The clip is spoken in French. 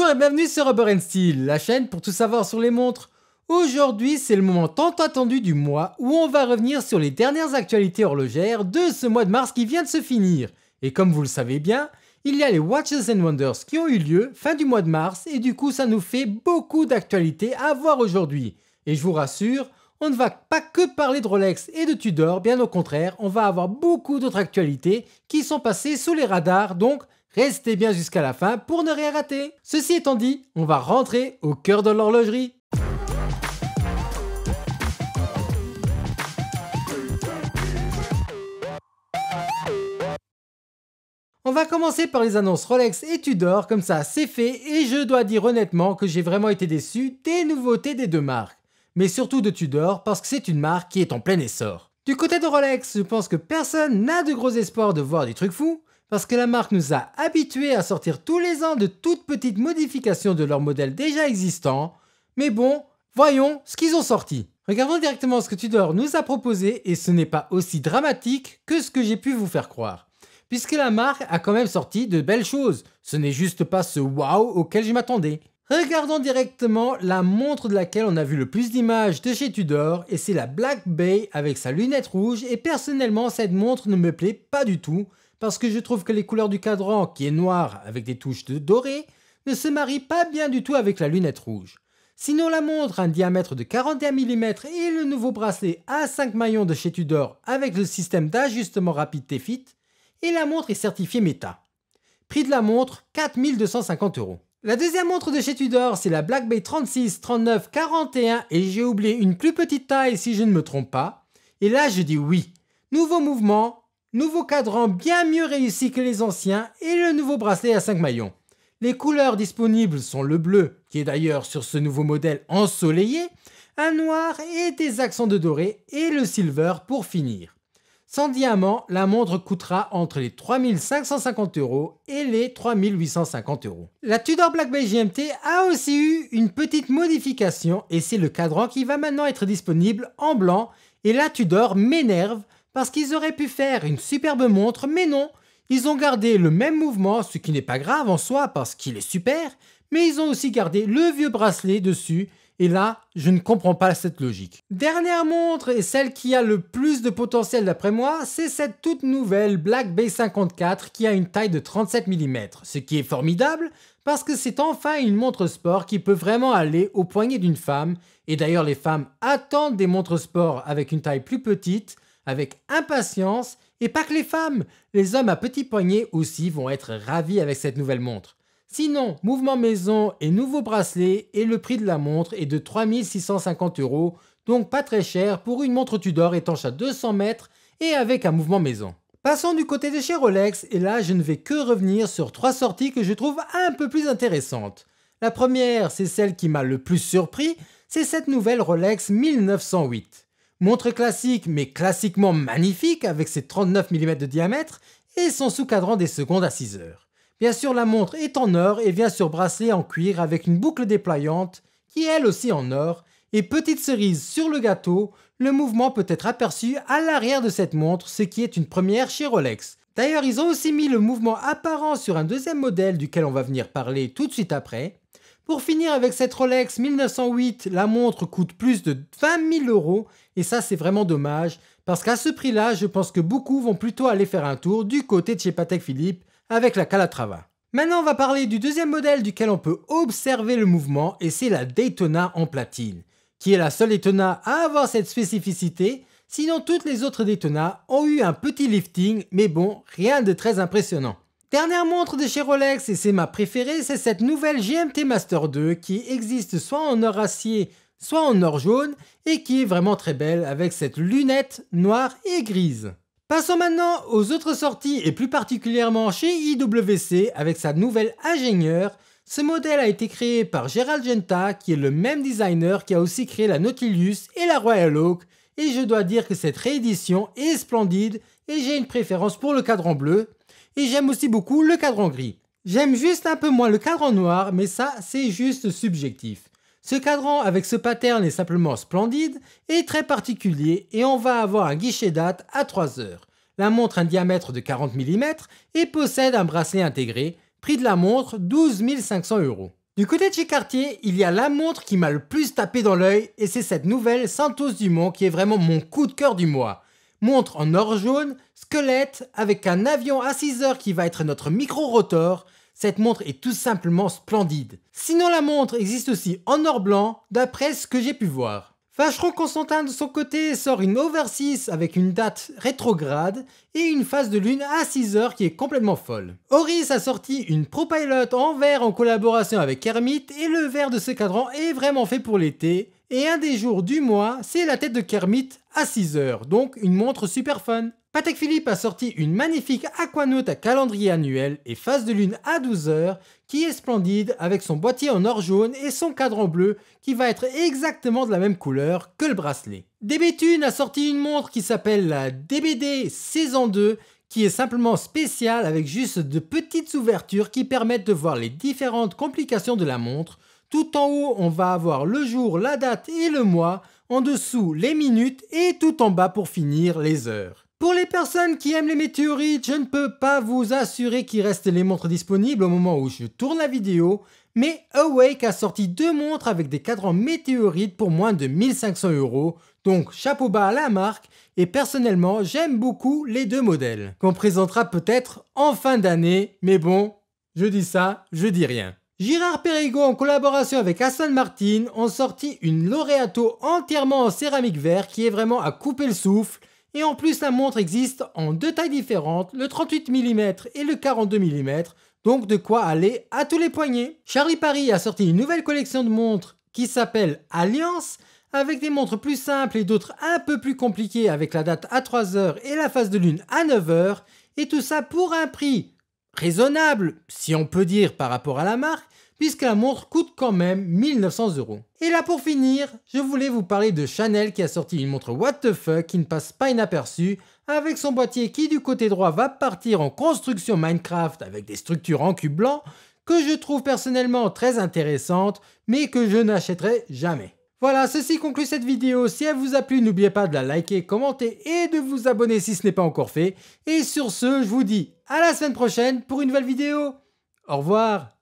Bonjour et bienvenue sur Rubber & Steel, la chaîne pour tout savoir sur les montres. Aujourd'hui, c'est le moment tant attendu du mois où on va revenir sur les dernières actualités horlogères de ce mois de mars qui vient de se finir. Et comme vous le savez bien, il y a les Watches and Wonders qui ont eu lieu fin du mois de mars et du coup ça nous fait beaucoup d'actualités à voir aujourd'hui. Et je vous rassure, on ne va pas que parler de Rolex et de Tudor, bien au contraire, on va avoir beaucoup d'autres actualités qui sont passées sous les radars, donc restez bien jusqu'à la fin pour ne rien rater. Ceci étant dit, on va rentrer au cœur de l'horlogerie. On va commencer par les annonces Rolex et Tudor, comme ça c'est fait, et je dois dire honnêtement que j'ai vraiment été déçu des nouveautés des deux marques. Mais surtout de Tudor parce que c'est une marque qui est en plein essor. Du côté de Rolex, je pense que personne n'a de gros espoirs de voir des trucs fous, parce que la marque nous a habitués à sortir tous les ans de toutes petites modifications de leurs modèles déjà existants. Mais bon, voyons ce qu'ils ont sorti. Regardons directement ce que Tudor nous a proposé et ce n'est pas aussi dramatique que ce que j'ai pu vous faire croire. Puisque la marque a quand même sorti de belles choses. Ce n'est juste pas ce waouh auquel je m'attendais. Regardons directement la montre de laquelle on a vu le plus d'images de chez Tudor et c'est la Black Bay avec sa lunette rouge et personnellement cette montre ne me plaît pas du tout parce que je trouve que les couleurs du cadran qui est noir avec des touches de doré ne se marient pas bien du tout avec la lunette rouge. Sinon la montre a un diamètre de 41 mm et le nouveau bracelet à 5 maillons de chez Tudor avec le système d'ajustement rapide T-Fit et la montre est certifiée Meta. Prix de la montre 4 250 €. La deuxième montre de chez Tudor, c'est la Black Bay 36, 39, 41 et j'ai oublié une plus petite taille si je ne me trompe pas. Et là je dis oui. Nouveau mouvement, nouveau cadran bien mieux réussi que les anciens et le nouveau bracelet à 5 maillons. Les couleurs disponibles sont le bleu, qui est d'ailleurs sur ce nouveau modèle ensoleillé, un noir et des accents de doré et le silver pour finir. Sans diamant, la montre coûtera entre les 3 550 € et les 3 850 €. La Tudor Black Bay GMT a aussi eu une petite modification et c'est le cadran qui va maintenant être disponible en blanc et la Tudor m'énerve parce qu'ils auraient pu faire une superbe montre mais non, ils ont gardé le même mouvement, ce qui n'est pas grave en soi parce qu'il est super, mais ils ont aussi gardé le vieux bracelet dessus. Et là, je ne comprends pas cette logique. Dernière montre, et celle qui a le plus de potentiel d'après moi, c'est cette toute nouvelle Black Bay 54 qui a une taille de 37 mm. Ce qui est formidable parce que c'est enfin une montre sport qui peut vraiment aller au poignet d'une femme. Et d'ailleurs, les femmes attendent des montres sport avec une taille plus petite, avec impatience. Et pas que les femmes, les hommes à petit poignet aussi vont être ravis avec cette nouvelle montre. Sinon, mouvement maison et nouveau bracelet et le prix de la montre est de 3 650 €, donc pas très cher pour une montre Tudor étanche à 200 mètres et avec un mouvement maison. Passons du côté de chez Rolex et là je ne vais que revenir sur 3 sorties que je trouve un peu plus intéressantes. La première, c'est celle qui m'a le plus surpris, c'est cette nouvelle Rolex 1908. Montre classique mais classiquement magnifique avec ses 39 mm de diamètre et son sous-cadran des secondes à 6 heures. Bien sûr, la montre est en or et vient sur bracelet en cuir avec une boucle déployante qui est elle aussi en or. Et petite cerise sur le gâteau, le mouvement peut être aperçu à l'arrière de cette montre, ce qui est une première chez Rolex. D'ailleurs, ils ont aussi mis le mouvement apparent sur un deuxième modèle duquel on va venir parler tout de suite après. Pour finir avec cette Rolex 1908, la montre coûte plus de 20 000 € et ça c'est vraiment dommage parce qu'à ce prix-là, je pense que beaucoup vont plutôt aller faire un tour du côté de chez Patek Philippe avec la Calatrava. Maintenant on va parler du deuxième modèle duquel on peut observer le mouvement et c'est la Daytona en platine, qui est la seule Daytona à avoir cette spécificité, sinon toutes les autres Daytona ont eu un petit lifting mais bon, rien de très impressionnant. Dernière montre de chez Rolex et c'est ma préférée, c'est cette nouvelle GMT Master 2 qui existe soit en or acier, soit en or jaune et qui est vraiment très belle avec cette lunette noire et grise. Passons maintenant aux autres sorties et plus particulièrement chez IWC avec sa nouvelle Ingénieur. Ce modèle a été créé par Gérald Genta qui est le même designer qui a aussi créé la Nautilus et la Royal Oak et je dois dire que cette réédition est splendide et j'ai une préférence pour le cadran bleu et j'aime aussi beaucoup le cadran gris. J'aime juste un peu moins le cadran noir mais ça c'est juste subjectif. Ce cadran avec ce pattern est simplement splendide et très particulier et on va avoir un guichet date à 3 heures. La montre a un diamètre de 40 mm et possède un bracelet intégré, prix de la montre 12 500 €. Du côté de chez Cartier, il y a la montre qui m'a le plus tapé dans l'œil et c'est cette nouvelle Santos Dumont qui est vraiment mon coup de cœur du mois. Montre en or jaune, squelette, avec un avion à 6 heures qui va être notre micro-rotor. Cette montre est tout simplement splendide. Sinon la montre existe aussi en or blanc, d'après ce que j'ai pu voir. Vacheron Constantin de son côté sort une Over 6 avec une date rétrograde et une phase de lune à 6 heures qui est complètement folle. Oris a sorti une ProPilot en verre en collaboration avec Kermit et le verre de ce cadran est vraiment fait pour l'été. Et un des jours du mois, c'est la tête de Kermit à 6 heures, donc une montre super fun. Patek Philippe a sorti une magnifique Aquanaut à calendrier annuel et phase de lune à 12 heures qui est splendide avec son boîtier en or jaune et son cadran bleu qui va être exactement de la même couleur que le bracelet. DB Thune a sorti une montre qui s'appelle la DBD Saison 2 qui est simplement spéciale avec juste de petites ouvertures qui permettent de voir les différentes complications de la montre. Tout en haut, on va avoir le jour, la date et le mois, en dessous les minutes et tout en bas pour finir les heures. Pour les personnes qui aiment les météorites, je ne peux pas vous assurer qu'il reste les montres disponibles au moment où je tourne la vidéo, mais Awake a sorti 2 montres avec des cadrans météorites pour moins de 1500 €, donc chapeau bas à la marque, et personnellement j'aime beaucoup les 2 modèles, qu'on présentera peut-être en fin d'année, mais bon, je dis ça, je dis rien. Girard-Perregaux en collaboration avec Aston Martin ont sorti une Laureato entièrement en céramique vert qui est vraiment à couper le souffle. Et en plus la montre existe en 2 tailles différentes, le 38 mm et le 42 mm, donc de quoi aller à tous les poignets. Charlie Paris a sorti une nouvelle collection de montres qui s'appelle Alliance, avec des montres plus simples et d'autres un peu plus compliquées avec la date à 3 heures et la phase de lune à 9 heures, et tout ça pour un prix raisonnable, si on peut dire par rapport à la marque, puisque la montre coûte quand même 1900 €. Et là pour finir, je voulais vous parler de Chanel qui a sorti une montre what the fuck qui ne passe pas inaperçue, avec son boîtier qui du côté droit va partir en construction Minecraft avec des structures en cube blanc, que je trouve personnellement très intéressante, mais que je n'achèterai jamais. Voilà, ceci conclut cette vidéo. Si elle vous a plu, n'oubliez pas de la liker, commenter et de vous abonner si ce n'est pas encore fait. Et sur ce, je vous dis à la semaine prochaine pour une nouvelle vidéo. Au revoir.